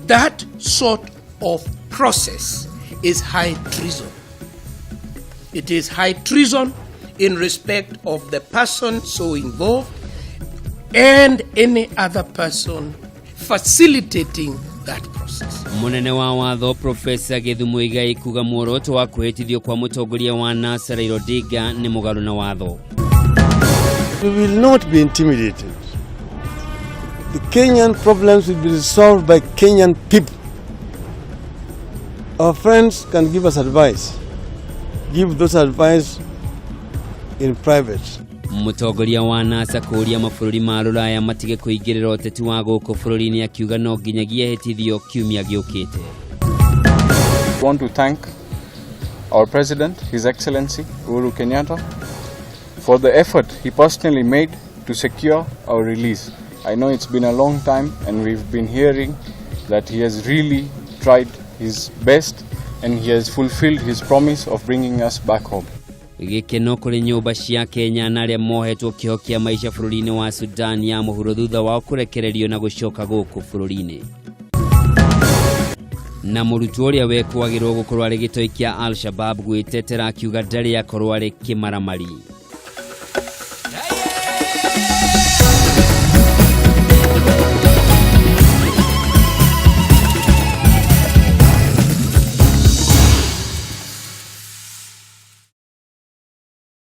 That sort of process is high treason. It is high treason in respect of the person so involved and any other person facilitating that process. Munene wa watho Profesa Githumu Igai kuga muoroto wa kuhetithio kwa mutongoria wa NASA Raila Odinga ni mugaru na watho. We will not be intimidated. The Kenyan problems will be resolved by Kenyan people. Our friends can give us advice. Give those advice in private. Mutongoria wa NASA kuria mabũrũri ma Rũraya matige kuingĩrĩra ũteti wa gũkũ bũrũri-inĩ akiuga no nginyagia hetithio kiumia gĩũkĩte. I want to thank our President, His Excellency Uhuru Kenyatta, for the effort he personally made to secure our release. I know it's been a long time and we've been hearing that he has really tried his best and he has fulfilled his promise of bringing us back home. Gĩkeno kũrĩ nyũmba cia Kenya na arĩa mohetwo kĩoho kĩa maica bũrũri-inĩ wa Sudan ya mũhuro thutha wa kũrekererio na gũcoka gũkũ bũrũri-inĩ. Na mũrutwo ũrĩa wekũagĩrwo gũkorwo arĩ gĩtoi kĩa Al-Shabaab gwĩtetera akiuga ndarĩ akorwo arĩ kĩmaramari.